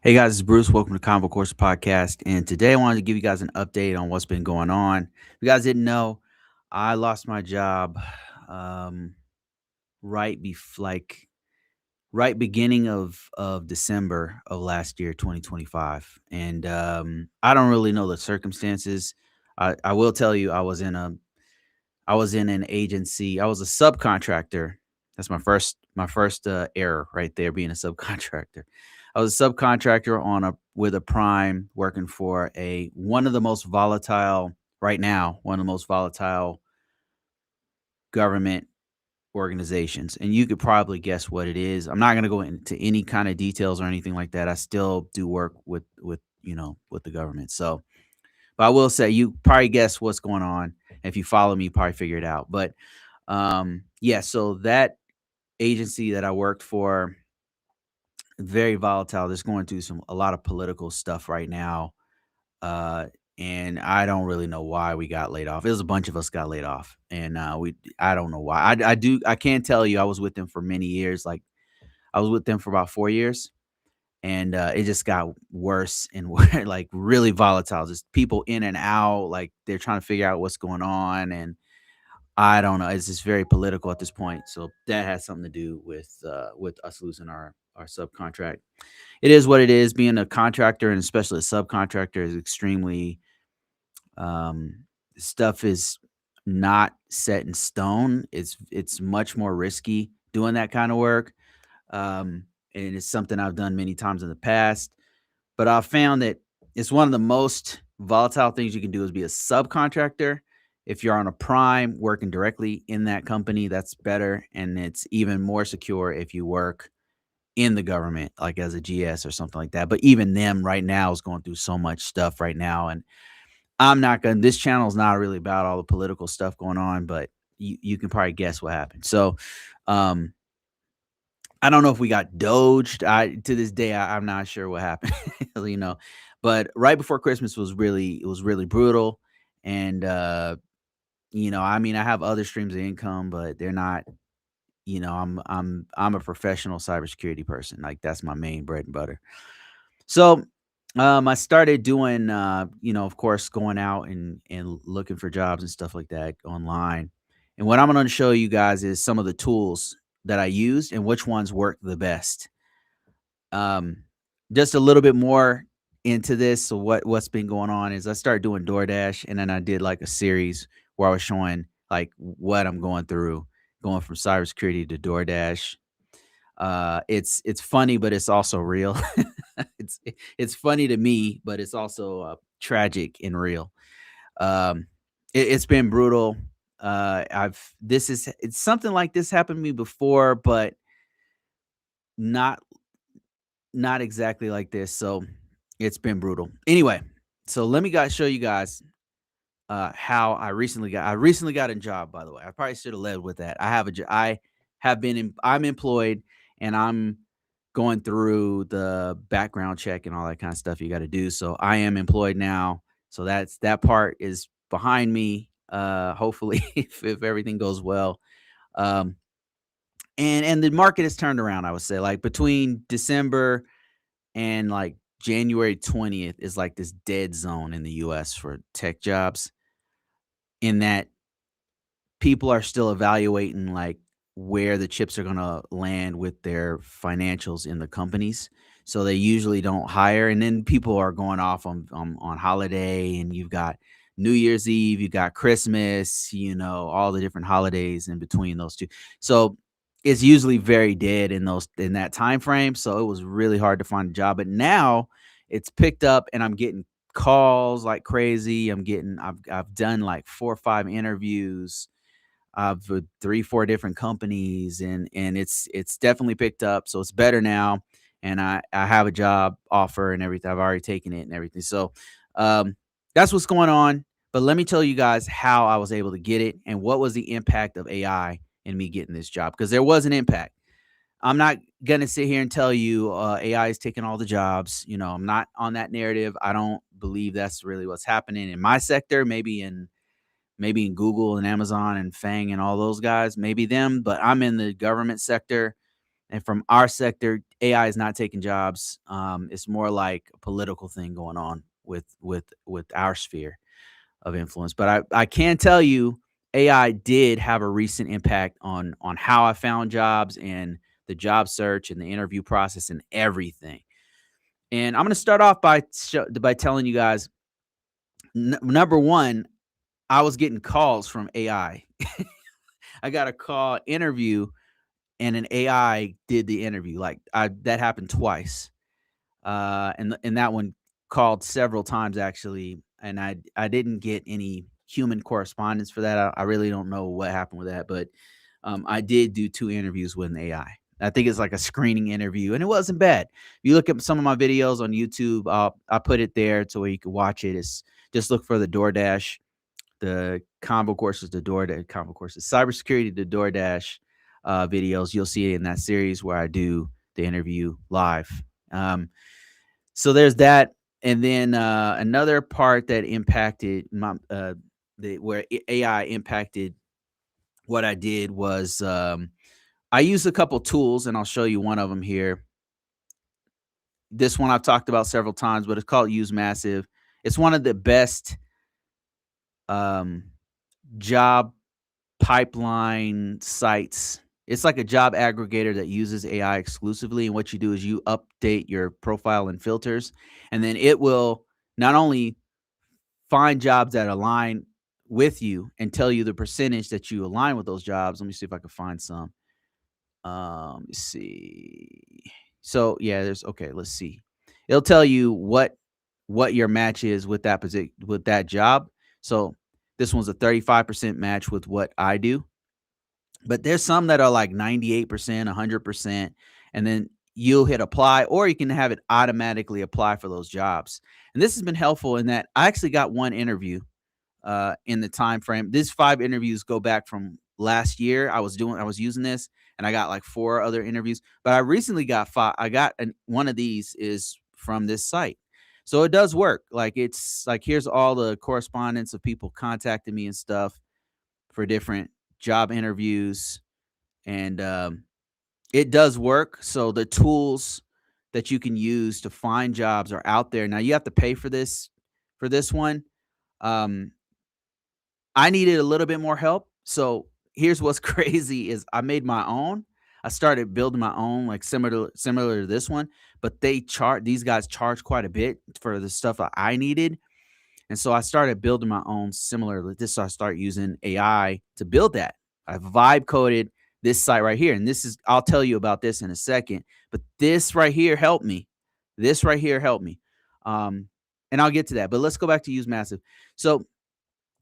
Hey guys, it's Bruce. Welcome to Convo Course Podcast. And today I wanted to give you guys an update on what's been going on. If you guys didn't know, I lost my job um, right right beginning of December of last year, 2025. And I don't really know the circumstances. I will tell you, I was in an agency. I was a subcontractor. That's my first error right there, being a subcontractor. I was a subcontractor on a with a prime working for a one of the most volatile right now, one of the most volatile government organizations. And you could probably guess what it is. I'm not going to go into any kind of details or anything like that. I still do work with the government. So, but I will say you probably guess what's going on. If you follow me, you probably figure it out. But yeah, so that agency that I worked for, very volatile. Just going through a lot of political stuff right now. Uh and I don't really know why we got laid off. It was a bunch of us got laid off. And we I don't know why. I can't tell you I was with them for many years. Like I was with them for about 4 years. And it just got worse and like really volatile. Just people in and out, like they're trying to figure out what's going on. And I don't know. It's just very political at this point. So that has something to do with us losing our subcontract. It is what it is. Being a contractor and especially a subcontractor is extremely um stuff is not set in stone. It's much more risky doing that kind of work. And it's something I've done many times in the past. But I found that it's one of the most volatile things you can do is be a subcontractor. If you're on a prime working directly in that company, that's better. And it's even more secure if you work in the government, like as a GS or something like that. But even them right now is going through so much stuff right now. And I'm not going to, this channel is not really about all the political stuff going on, but you can probably guess what happened. So, um, I don't know if we got doged. To this day, I'm not sure what happened, you know. But right before Christmas was really brutal, and I mean, I have other streams of income, but they're not. I'm a professional cybersecurity person. Like that's my main bread and butter. So, I started doing, of course, going out and looking for jobs and stuff like that online. And what I'm going to show you guys is some of the tools that I used and which ones work the best. Um, just a little bit more into this. So what's been going on is I started doing DoorDash, and then I did like a series where I was showing like what I'm going through, going from cybersecurity to DoorDash. It's funny, but it's also real. It's funny to me, but it's also tragic and real. Um, it's been brutal. I've this is it's something like this happened to me before, but not not exactly like this. So it's been brutal. Anyway, so let me guys show you guys how I recently got a job, by the way. I probably should have led with that. I have been I'm employed, and I'm going through the background check and all that kind of stuff you got to do. So I am employed now. So that part is behind me. Hopefully if everything goes well. Um and the market has turned around, I would say. Like between December and like January 20th is like this dead zone in the US for tech jobs, in that people are still evaluating like where the chips are going to land with their financials in the companies. So they usually don't hire, and then people are going off on holiday, and you've got New Year's Eve, you got Christmas, all the different holidays in between those two. So it's usually very dead in that time frame. So it was really hard to find a job. But now it's picked up, and I'm getting calls like crazy. I've done like 4 or 5 interviews with 3, 4 different companies, and it's definitely picked up. So it's better now, and I have a job offer and everything. I've already taken it and everything. So um, that's what's going on. But let me tell you guys how I was able to get it and what was the impact of AI in me getting this job, because there was an impact. I'm not gonna sit here and tell you AI is taking all the jobs. I'm not on that narrative. I don't believe that's really what's happening in my sector. Maybe in Google and Amazon and Fang and all those guys, maybe them, but I'm in the government sector, And from our sector, AI is not taking jobs. It's more like a political thing going on with our sphere of influence. But I can tell you, AI did have a recent impact on how I found jobs and the job search and the interview process and everything. And I'm going to start off by telling you guys, number one, I was getting calls from AI. I got a call interview and an AI did the interview. Like that happened twice. And that one called several times actually, and I didn't get any human correspondence for that. I really don't know what happened with that, but I did do 2 interviews with an AI. I think it's like a screening interview, and it wasn't bad. If you look at some of my videos on YouTube, I put it there to where you can watch it. It's just look for the DoorDash, the combo courses, the DoorDash combo courses, cybersecurity, the DoorDash videos. You'll see it in that series where I do the interview live. So there's that, and then another part that impacted where AI impacted what I did was I used a couple tools, and I'll show you one of them here. This one I've talked about several times, but it's called Use Massive. It's one of the best um, job pipeline sites. It's like a job aggregator that uses AI exclusively. And what you do is you update your profile and filters, and then it will not only find jobs that align with you and tell you the percentage that you align with those jobs. Let me see if I can find some. Let's see. So yeah, there's okay. Let's see. It'll tell you what your match is with with that job. So this one's a 35% match with what I do, but there's some that are like 98%, 100%, and then you'll hit apply, or you can have it automatically apply for those jobs. And this has been helpful in that I actually got one interview in the time frame. These 5 interviews go back from last year. I was using this, and I got like 4 other interviews. But I recently got 5. One of these is from this site, so it does work. Like it's like here's all the correspondence of people contacting me and stuff for different job interviews, and it does work. So the tools that you can use to find jobs are out there. Now you have to pay for this one. Um, I needed a little bit more help. So here's what's crazy is I made my own. I started building my own, like similar to this one, but these guys charge quite a bit for the stuff that I needed. And so I started building my own similar to this. So I start using AI to build that. I vibe coded this site right here. And I'll tell you about this in a second, but this right here helped me. This right here helped me. Um, and I'll get to that, but let's go back to Use Massive. So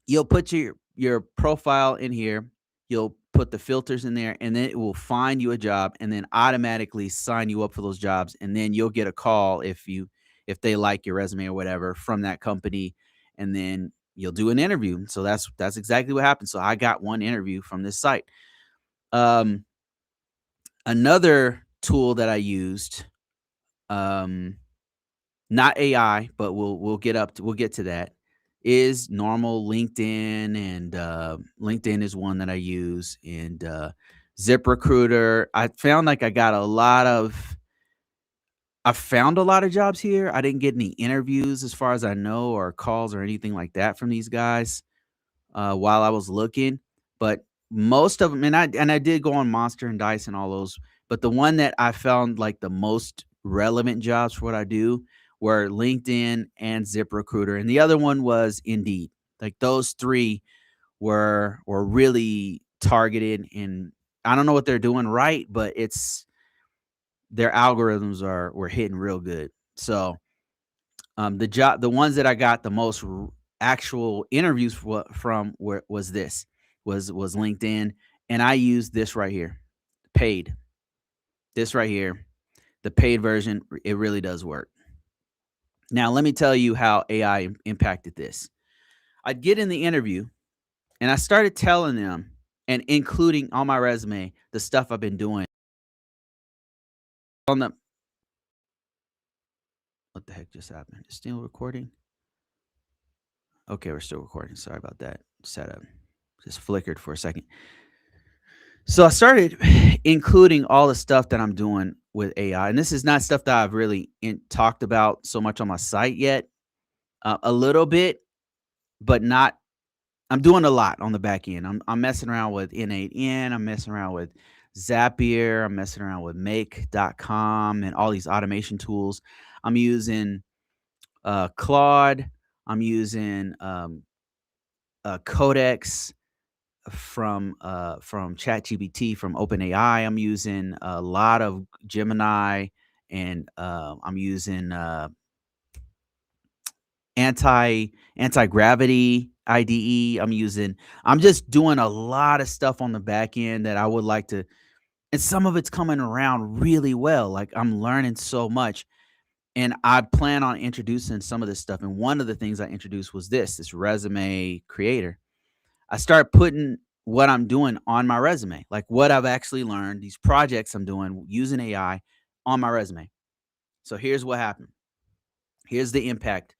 you'll put your profile in here, you'll put the filters in there, and then it will find you a job and then automatically sign you up for those jobs, and then you'll get a call if they like your resume or whatever from that company, and then you'll do an interview. So that's exactly what happened. So I got one interview from this site. Um, Another tool that I used, um, not AI, but we'll get to that, is normal LinkedIn, and LinkedIn is one that I use, and ZipRecruiter. I found a lot of jobs here. I didn't get any interviews as far as I know, or calls or anything like that from these guys while I was looking, but most of them, and I did go on Monster and Dice and all those, but the one that I found like the most relevant jobs for what I do were LinkedIn and ZipRecruiter, and the other one was Indeed. Like those 3 were really targeted, and I don't know what they're doing right, but it's their algorithms were hitting real good. So the ones that I got the most actual interviews from was LinkedIn, and I used this right here, paid. This right here, the paid version. It really does work. Now let me tell you how AI impacted this. I'd get in the interview, and I started telling them and including on my resume the stuff I've been doing. On the What the heck just happened? It's still recording. Okay, we're still recording. Sorry about that setup. Just flickered for a second. So I started including all the stuff that I'm doing with AI, and this is not stuff that I've really talked about so much on my site yet. A little bit, but not. I'm doing a lot on the back end. I'm messing around with N8N. I'm messing around with Zapier. I'm messing around with Make.com and all these automation tools. I'm using Claude. I'm using Codex from ChatGPT from OpenAI. I'm using a lot of Gemini, and I'm using anti gravity IDE. I'm just doing a lot of stuff on the back end that I would like to, and some of it's coming around really well. Like I'm learning so much, and I plan on introducing some of this stuff. And one of the things I introduced was this resume creator. I start putting what I'm doing on my resume, like what I've actually learned, these projects I'm doing using AI on my resume. So here's what happened. Here's the impact,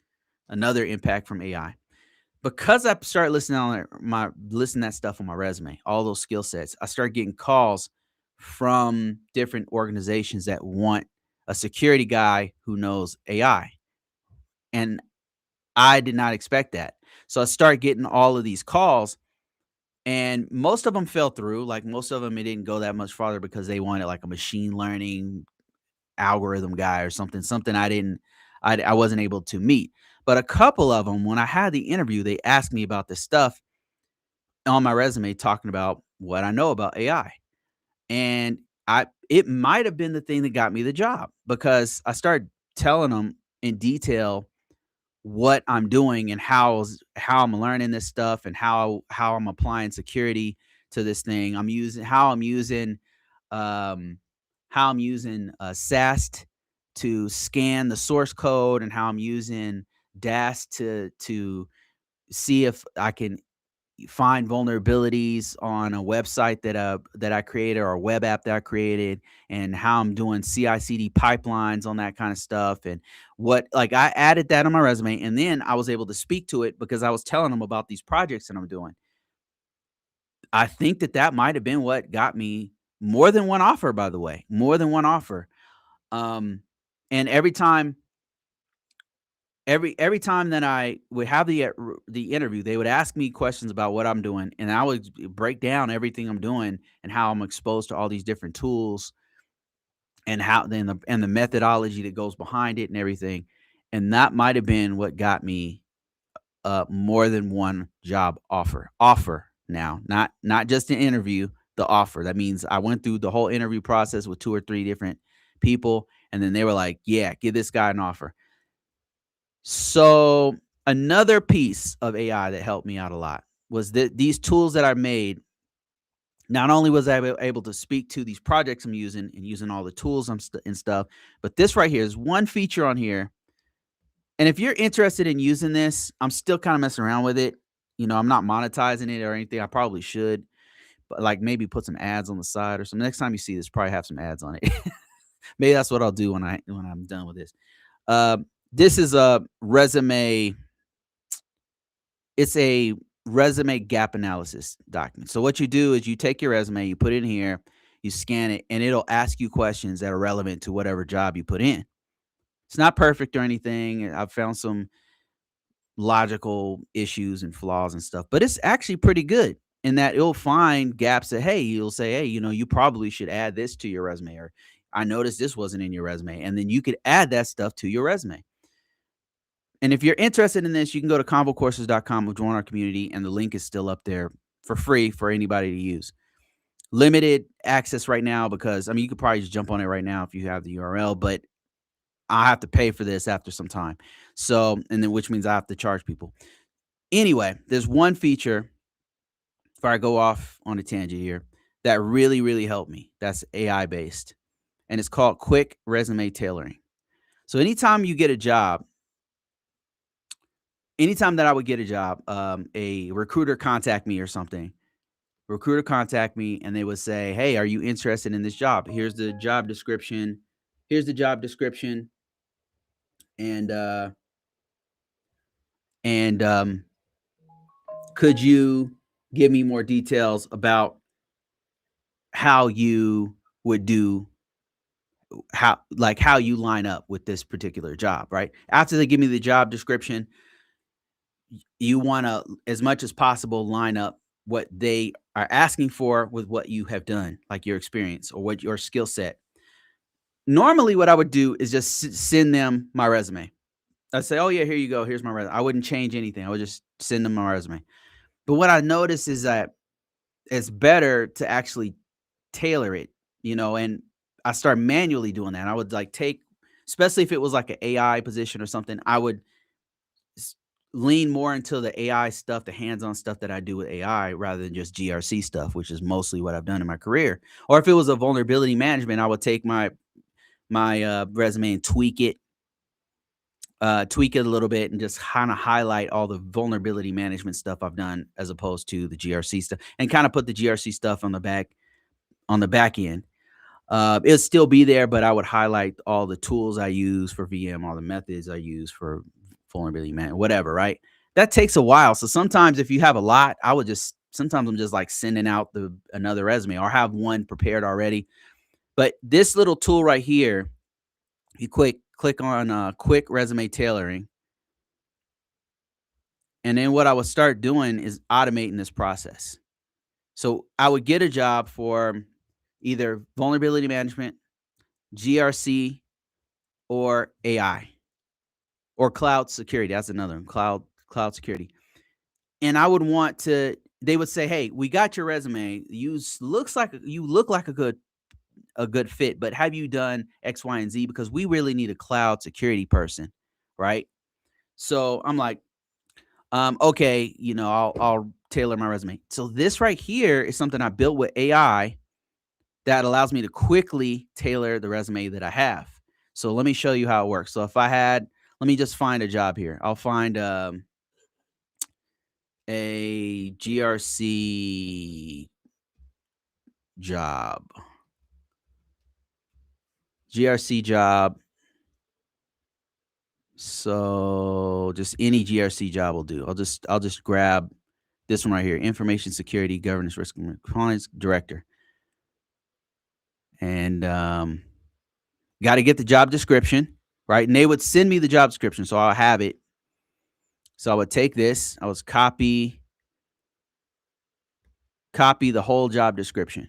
another impact from AI. Because I started listening that stuff on my resume, all those skill sets, I started getting calls from different organizations that want a security guy who knows AI. And I did not expect that. So I started getting all of these calls, and most of them fell through. Like most of them, it didn't go that much farther because they wanted like a machine learning algorithm guy or something I wasn't able to meet. But a couple of them, when I had the interview, they asked me about this stuff on my resume, talking about what I know about AI. And I it might have been the thing that got me the job, because I started telling them in detail what I'm doing and how I'm learning this stuff, and how I'm applying security to this thing. Um how I'm using SAST to scan the source code, and how I'm using DAS to see if I can find vulnerabilities on a website that I created, or a web app that I created, and how I'm doing CI/CD pipelines on that kind of stuff. And what like I added that on my resume, and then I was able to speak to it because I was telling them about these projects that I'm doing. I think that that might have been what got me more than one offer, by the way, more than one offer. Um, and every time that I would have the interview, they would ask me questions about what I'm doing, and I would break down everything I'm doing and how I'm exposed to all these different tools, and how then the methodology that goes behind it and everything. And that might have been what got me more than one job offer. Now, not just an interview, the offer. That means I went through the whole interview process with two or three different people, and then they were like, "Yeah, give this guy an offer." So another piece of AI that helped me out a lot was that these tools that I made. Not only was I able to speak to these projects I'm using, and using all the tools and stuff, but this right here is one feature on here. And if you're interested in using this, I'm still kind of messing around with it. I'm not monetizing it or anything. I probably should, but like maybe put some ads on the side or something. Next time you see this, probably have some ads on it. Maybe that's what I'll do when I'm done with this. Uh, this is a resume. It's a resume gap analysis document. So what you do is you take your resume, you put it in here, you scan it, and it'll ask you questions that are relevant to whatever job you put in. It's not perfect or anything. I've found some logical issues and flaws and stuff, but it's actually pretty good in that it'll find gaps that, hey, you'll say, hey, you probably should add this to your resume, or I noticed this wasn't in your resume. And then you could add that stuff to your resume. And if you're interested in this, you can go to convocourses.com and join our community, and the link is still up there for free for anybody to use. Limited access right now because, I mean, you could probably just jump on it right now if you have the URL, but I have to pay for this after some time. So, and then which means I have to charge people. Anyway, there's one feature, if I go off on a tangent here, that really, really helped me. That's AI based, and it's called quick resume tailoring. So, anytime that I would get a job, a recruiter contact me or something. Recruiter contact me, and they would say, "Hey, are you interested in this job? Here's the job description. Here's the job description, and could you give me more details about how you would do how you line up with this particular job, right? After they give me the job description, you want to, as much as possible, line up what they are asking for with what you have done, like your experience or what your skill set. Normally, what I would do is just send them my resume. I'd say, "Oh yeah, here you go. Here's my resume." I wouldn't change anything. I would just send them my resume. But what I noticed is that it's better to actually tailor it, and I start manually doing that. I would like take, especially if it was like an AI position or something, I would s- lean more into the AI stuff, the hands-on stuff that I do with AI rather than just GRC stuff, which is mostly what I've done in my career. Or if it was a vulnerability management, I would take my resume and tweak it a little bit and just kind of highlight all the vulnerability management stuff I've done as opposed to the GRC stuff, and kind of put the GRC stuff on the back end. It'll still be there, but I would highlight all the tools I use for VM, all the methods I use for vulnerability man, whatever, right? That takes a while. So sometimes if you have a lot, I would just sometimes I'm just like sending out the another resume or have one prepared already. But this little tool right here, you click on quick resume tailoring, and then what I would start doing is automating this process. So I would get a job for either vulnerability management, GRC, or AI or cloud security. That's another one, cloud security. And I would want to. They would say, "Hey, we got your resume. You look like a good fit, but have you done X, Y, and Z? Because we really need a cloud security person, right?" So I'm like, okay, I'll tailor my resume. So this right here is something I built with AI that allows me to quickly tailor the resume that I have. So let me show you how it works. So if I had, let me just find a job here. I'll find a GRC job. GRC job. So just any GRC job will do. I'll just grab this one right here. Information security, governance, risk and compliance director. And got to get the job description, right? And they would send me the job description, so I'll have it. So I would take this, I was copy the whole job description,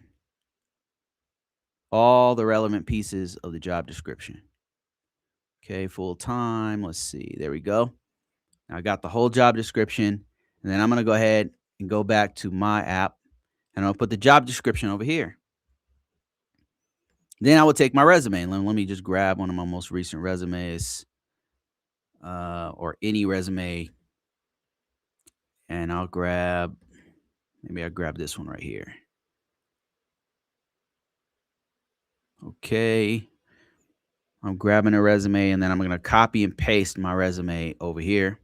all the relevant pieces of the job description. Okay, full time. Let's see. There we go. I got the whole job description, and then I'm gonna go ahead and go back to my app, and I'll put the job description over here. Then I will take my resume. And let me just grab one of my most recent resumes, or any resume, and maybe I'll grab this one right here. Okay. I'm grabbing a resume and then I'm going to copy and paste my resume over here.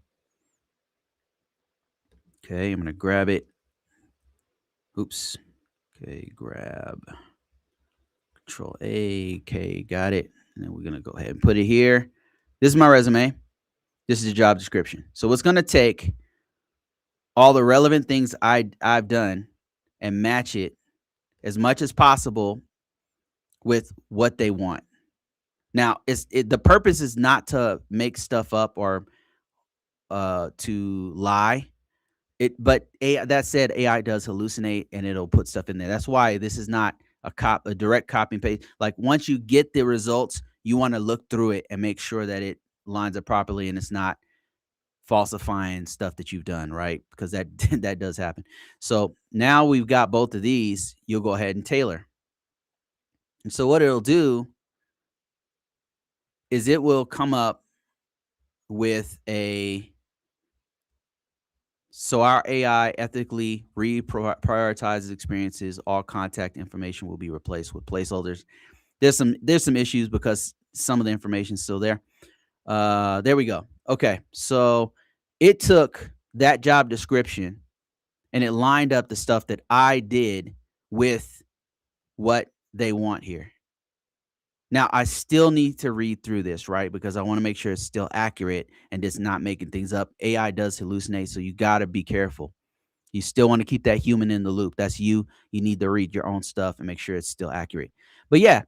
Okay. I'm going to grab it. Oops. Okay. Grab Control A. Okay. Got it. And then we're going to go ahead and put it here. This is my resume. This is the job description. So it's going to take all the relevant things I've done and match it as much as possible with what they want. Now, the purpose is not to make stuff up or to lie. But that said, AI does hallucinate and it'll put stuff in there. That's why this is not a direct copy and paste. Like once you get the results, you want to look through it and make sure that it lines up properly and it's not falsifying stuff that you've done, right? Because that that does happen. So now we've got both of these. You'll go ahead and tailor. And so what it'll do is it will come up with a so our AI ethically prioritizes experiences. All contact information will be replaced with placeholders. There's some issues because some of the information is still there. There we go. Okay, so it took that job description and it lined up the stuff that I did with what they want here. Now I still need to read through this, right? Because I want to make sure it's still accurate and it's not making things up. AI does hallucinate, so you got to be careful. You still want to keep that human in the loop. That's you. You need to read your own stuff and make sure it's still accurate. But yeah,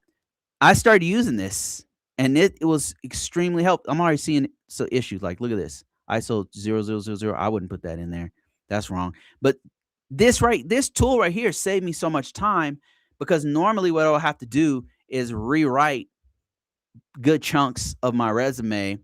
I started using this and it was extremely helpful. I'm already seeing so issues like look at this. ISO 0000. I wouldn't put that in there. That's wrong. But this tool right here saved me so much time because normally what I'll have to do is rewrite good chunks of my resume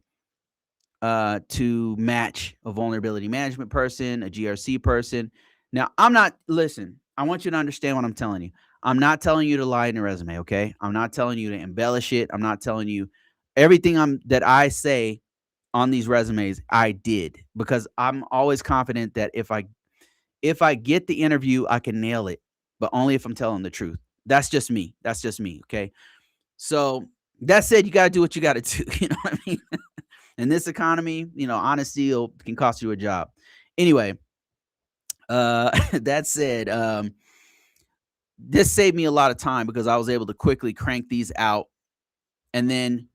to match a vulnerability management person, a GRC person. Now, I'm not, listen, I want you to understand what I'm telling you. I'm not telling you to lie in your resume, okay? I'm not telling you to embellish it. I'm not telling you everything that I say on these resumes, I did because I'm always confident that if I get the interview, I can nail it, but only if I'm telling the truth. That's just me. That's just me, okay? So that said, you got to do what you got to do. You know what I mean? In this economy, honesty can cost you a job. Anyway, that said, this saved me a lot of time because I was able to quickly crank these out and then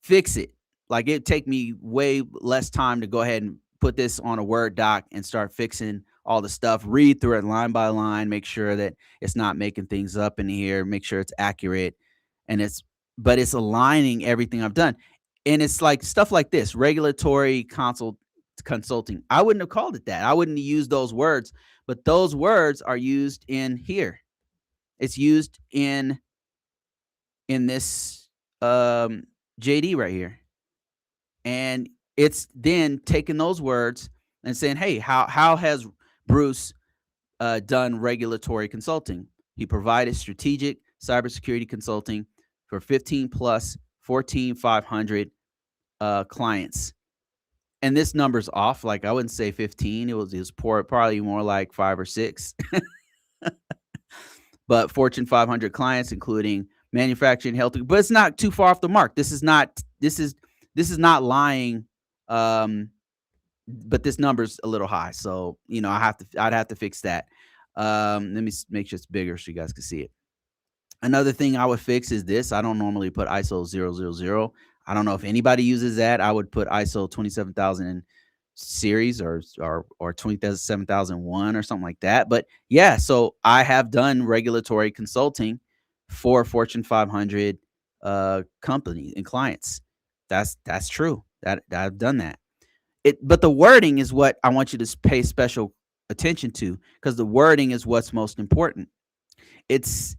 fix it. Like it take me way less time to go ahead and put this on a Word doc and start fixing all the stuff, read through it line by line, make sure that it's not making things up in here, make sure it's accurate and it's aligning everything I've done. And it's like stuff like this, regulatory consulting. I wouldn't have called it that. I wouldn't have used those words, but those words are used in here. It's used in this JD right here. And it's then taking those words and saying, "Hey, how has Bruce done regulatory consulting? He provided strategic cybersecurity consulting for 15 plus 14,500 clients." And this number's off. Like I wouldn't say 15. It was probably more like 5 or 6. But Fortune 500 clients, including manufacturing, health, but it's not too far off the mark. This is not lying. But this number's a little high, so I'd have to fix that. Let me make sure it's bigger so you guys can see it. Another thing I would fix is this. I don't normally put ISO 000. I don't know if anybody uses that. I would put ISO 27000 series or 27001 or something like that. But yeah, so I have done regulatory consulting for Fortune 500 companies and clients. That's true. That I've done that. But the wording is what I want you to pay special attention to because the wording is what's most important. It's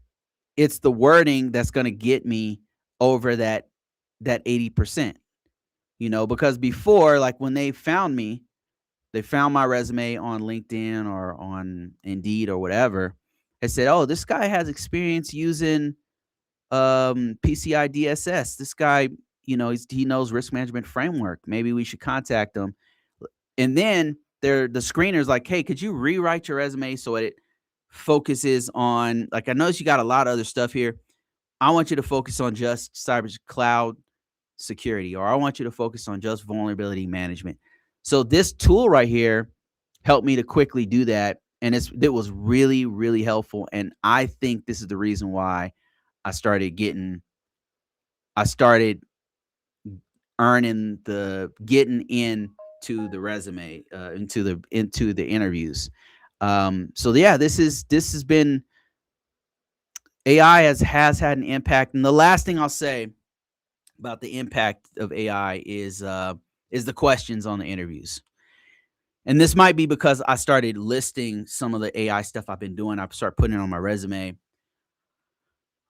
it's the wording that's going to get me over that 80%, because before, like when they found me, they found my resume on LinkedIn or on Indeed or whatever. They said, "Oh, this guy has experience using PCI DSS. This guy, he knows risk management framework. Maybe we should contact him." And then the screener's like, "Hey, could you rewrite your resume so it focuses on, like, I notice you got a lot of other stuff here. I want you to focus on just cyber cloud security, or I want you to focus on just vulnerability management." So this tool right here helped me to quickly do that. And it was really, really helpful. And I think this is the reason why I started getting, I started getting into the resume, into the interviews. So yeah, this has been, AI has had an impact. And the last thing I'll say about the impact of AI is the questions on the interviews. And this might be because I started listing some of the AI stuff I've been doing. I started putting it on my resume.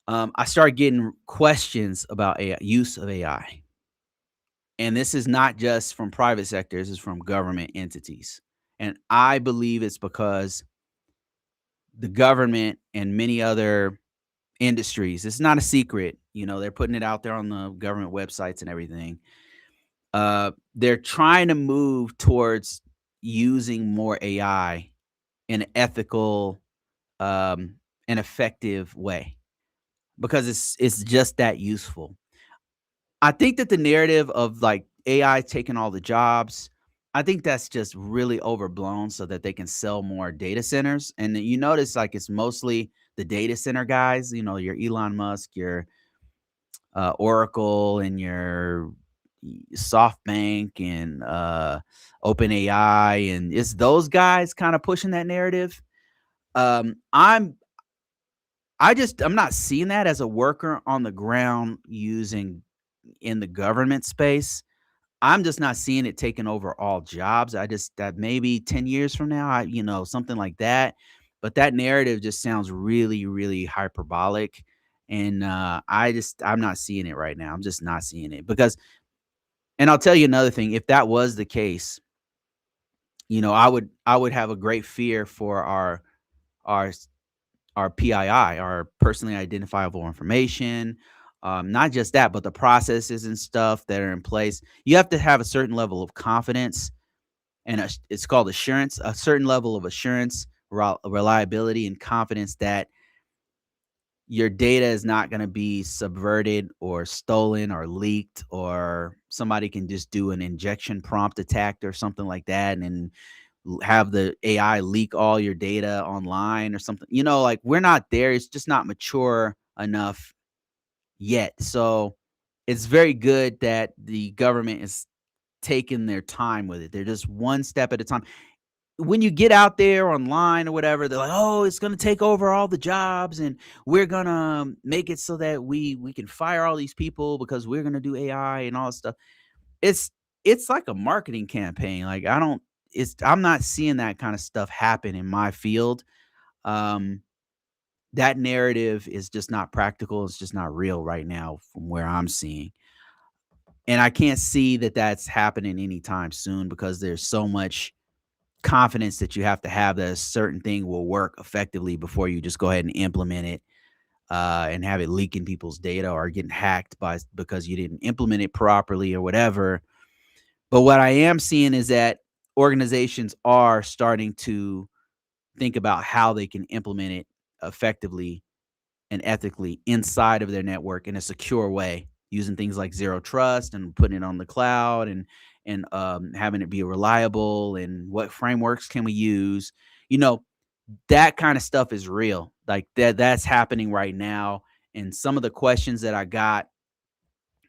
I started getting questions about AI, use of AI. And this is not just from private sector, this is from government entities. And I believe it's because the government and many other industries, it's not a secret, they're putting it out there on the government websites and everything. They're trying to move towards using more AI in an ethical, and effective way because it's just that useful. I think that the narrative of like AI taking all the jobs, I think that's just really overblown so that they can sell more data centers. And then you notice like it's mostly the data center guys, your Elon Musk, your Oracle, and your SoftBank and OpenAI, and it's those guys kind of pushing that narrative. Um, I'm I'm not seeing that as a worker on the ground using in the government space. I'm just not seeing it taking over all jobs. I just that maybe 10 years from now, something like that. But that narrative just sounds really, really hyperbolic. And I'm not seeing it right now. I'm just not seeing it because, and I'll tell you another thing. If that was the case, I would have a great fear for our our PII, our personally identifiable information. Not just that, but the processes and stuff that are in place. You have to have a certain level of confidence, and it's called assurance, a certain level of assurance, reliability, and confidence that your data is not going to be subverted or stolen or leaked, or somebody can just do an injection prompt attack or something like that, and then have the AI leak all your data online or something. Like, we're not there. It's just not mature enough yet. So it's very good that the government is taking their time with it. They're just one step at a time. When you get out there online or whatever, they're like, "Oh, it's going to take over all the jobs, and we're going to make it so that we can fire all these people because we're going to do AI and all this stuff." It's it's like a marketing campaign. Like, I'm not seeing that kind of stuff happen in my field. Um, that narrative is just not practical. It's just not real right now from where I'm seeing. And I can't see that that's happening anytime soon because there's so much confidence that you have to have that a certain thing will work effectively before you just go ahead and implement it, and have it leaking people's data or getting hacked because you didn't implement it properly or whatever. But what I am seeing is that organizations are starting to think about how they can implement it effectively and ethically inside of their network in a secure way, using things like zero trust and putting it on the cloud, and having it be reliable, and what frameworks can we use. You know, that kind of stuff is real. Like, that's happening right now. And some of the questions that I got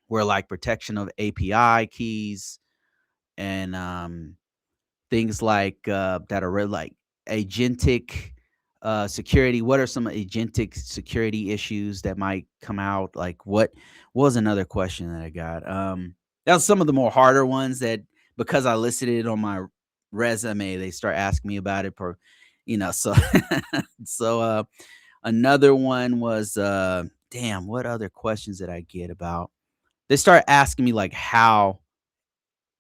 were like protection of API keys, and things like that are like agentic security. What are some agentic security issues that might come out? Like, what was another question that I got? That was some of the more harder ones that, because I listed it on my resume, they start asking me about it per, so so another one was damn, what other questions did I get about? They start asking me like how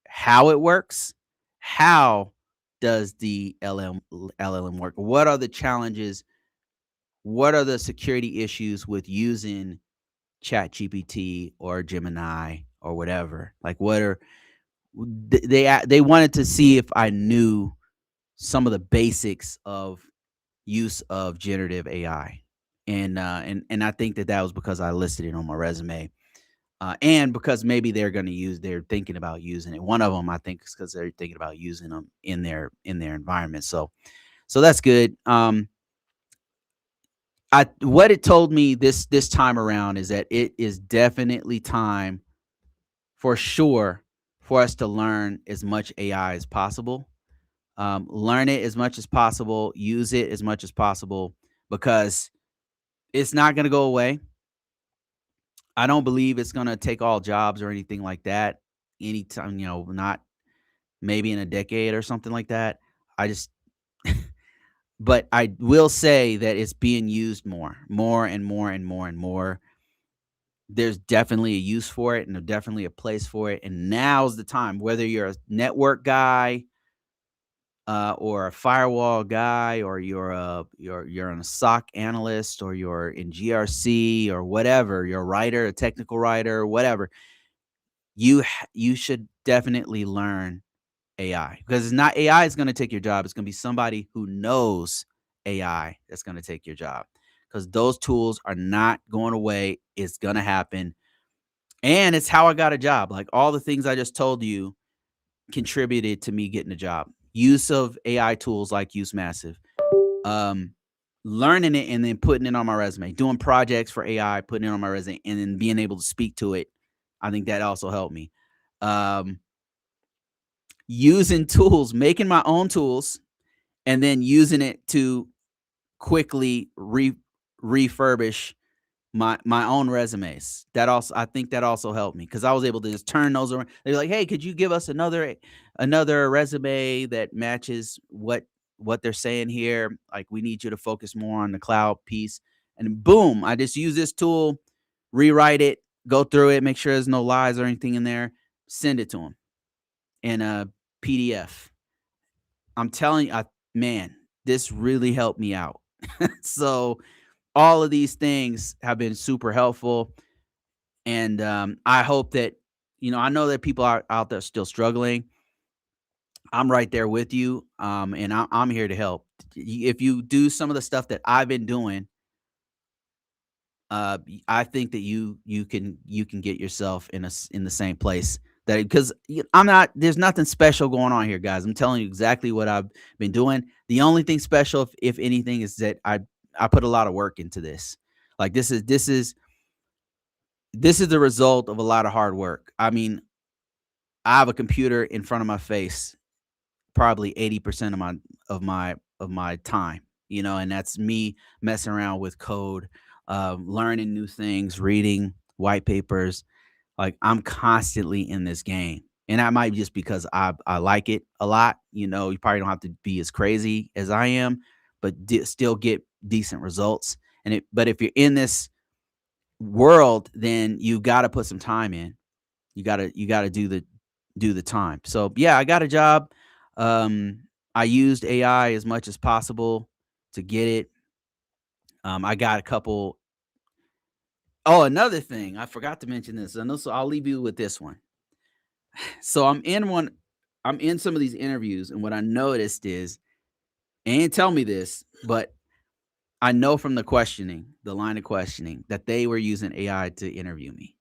it works. How does the LLM work? What are the challenges? What are the security issues with using ChatGPT or Gemini or whatever? Like, what are they wanted to see if I knew some of the basics of use of generative AI. And I think that was because I listed it on my resume. And because maybe they're thinking about using it. One of them, I think, is because they're thinking about using them in their environment. So that's good. I What it told me this time around is that it is definitely time, for sure, for us to learn as much AI as possible. Learn it as much as possible. Use it as much as possible, because it's not going to go away. I don't believe it's going to take all jobs or anything like that anytime, not maybe in a decade or something like that. I just but I will say that it's being used more and more and more and more. There's definitely a use for it, and there's definitely a place for it. And now's the time, whether you're a network guy, or a firewall guy, or you're a SOC analyst, or you're in GRC or whatever, you're a writer, a technical writer, whatever. You should definitely learn AI, because it's not AI is going to take your job. It's going to be somebody who knows AI that's going to take your job, because those tools are not going away. It's going to happen. And it's how I got a job. Like, all the things I just told you contributed to me getting a job. Use of AI tools like Use Massive, um, learning it and then putting it on my resume, doing projects for AI, putting it on my resume, and then being able to speak to it. I think that also helped me. um, using tools, making my own tools, and then using it to quickly refurbish my own resumes. That also, I think that also helped me because I was able to just turn those around. They're like, "Hey, could you give us another resume that matches what they're saying here? Like, we need you to focus more on the cloud piece." And boom, I just use this tool, rewrite it, go through it, make sure there's no lies or anything in there, send it to them in a PDF. I'm telling you, man, this really helped me out. So all of these things have been super helpful. And I hope that, I know that people are out there still struggling. I'm right there with you. And I'm here to help. If you do some of the stuff that I've been doing, I think that you can get yourself in the same place that, because I'm not, there's nothing special going on here, guys. I'm telling you exactly what I've been doing. The only thing special, if anything, is that I put a lot of work into this. Like, this is the result of a lot of hard work. I mean, I have a computer in front of my face probably 80% of my time, and that's me messing around with code, learning new things, reading white papers. Like, I'm constantly in this game. And that might be just because I like it a lot. You probably don't have to be as crazy as I am, but still get decent results. But if you're in this world, then you got to put some time in. You gotta do the time. So yeah, I got a job. I used AI as much as possible to get it. I got a couple. Oh, another thing I forgot to mention this. I know, so I'll leave you with this one. So I'm in some of these interviews, and what I noticed is, and they didn't tell me this, but I know from the line of questioning, that they were using AI to interview me.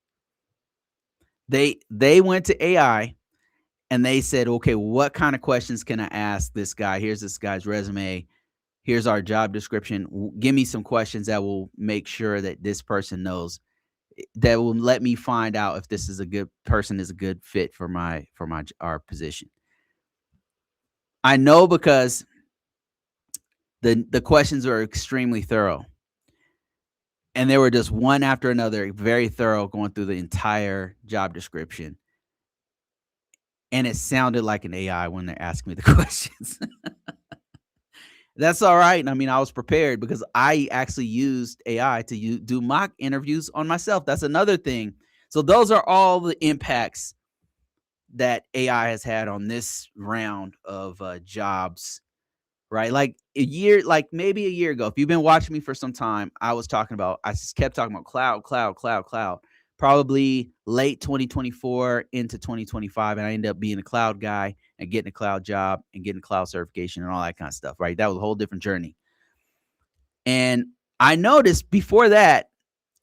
They went to AI and they said, "Okay, what kind of questions can I ask this guy? Here's this guy's resume. Here's our job description. Give me some questions that will make sure that this person knows, that will let me find out if this is a good person, is a good fit for our position." I know because the questions are extremely thorough, and they were just one after another, very thorough, going through the entire job description, and it sounded like an AI when they're asking me the questions. That's all right. I mean, I was prepared because I actually used AI to do mock interviews on myself. That's another thing. So those are all the impacts that AI has had on this round of jobs, right? Like maybe a year ago, if you've been watching me for some time, I just kept talking about cloud, cloud, cloud, cloud. Probably late 2024 into 2025, and I ended up being a cloud guy and getting a cloud job and getting cloud certification and all that kind of stuff, right? That was a whole different journey. And I noticed before that,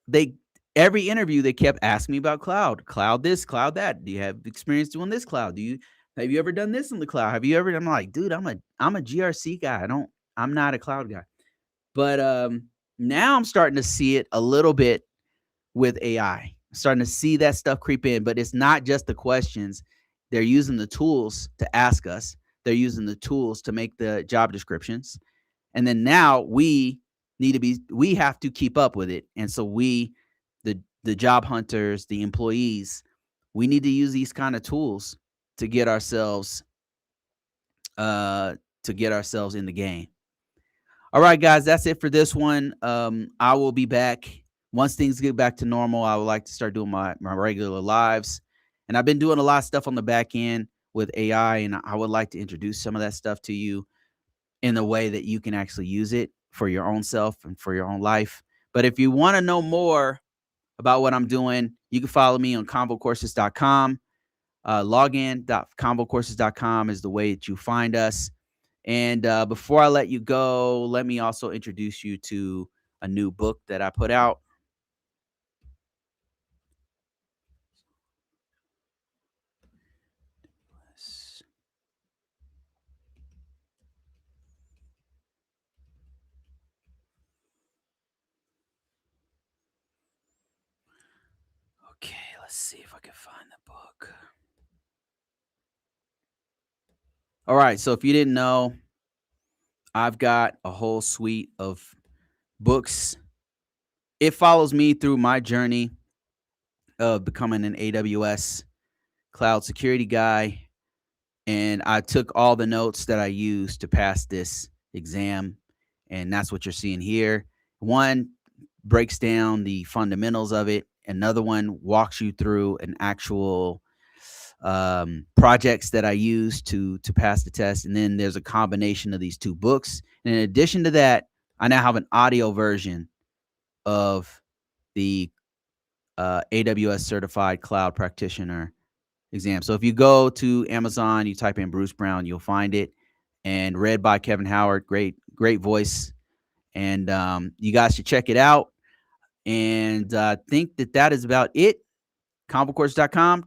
they every interview they kept asking me about cloud this, cloud that. Do you have experience doing this cloud? Have you ever done this in the cloud? Have you ever? I'm like, dude, I'm a GRC guy. I'm not a cloud guy. But now I'm starting to see it a little bit with AI. Starting to see that stuff creep in, but it's not just the questions. They're using the tools to ask us. They're using the tools to make the job descriptions. And then now we have to keep up with it. And so the job hunters, the employees, we need to use these kind of tools to get ourselves in the game. All right, guys, that's it for this one. I will be back once things get back to normal. I would like to start doing my regular lives, and I've been doing a lot of stuff on the back end with AI, and I would like to introduce some of that stuff to you in the way that you can actually use it for your own self and for your own life. But if you want to know more about what I'm doing, you can follow me on convocourses.com. Login.convocourses.com is the way that you find us. And before I let you go, let me also introduce you to a new book that I put out. Okay, let's see if I can find the book. All right. So if you didn't know, I've got a whole suite of books. It follows me through my journey of becoming an AWS cloud security guy. And I took all the notes that I used to pass this exam. And that's what you're seeing here. One breaks down the fundamentals of it, another one walks you through an actual projects that I use to pass the test. And then there's a combination of these two books. And in addition to that, I now have an audio version of the AWS Certified Cloud Practitioner exam. So if you go to Amazon, you type in Bruce Brown, you'll find it. And read by Kevin Howard, great voice. And you guys should check it out. And I think that is about it. Combocourse.com.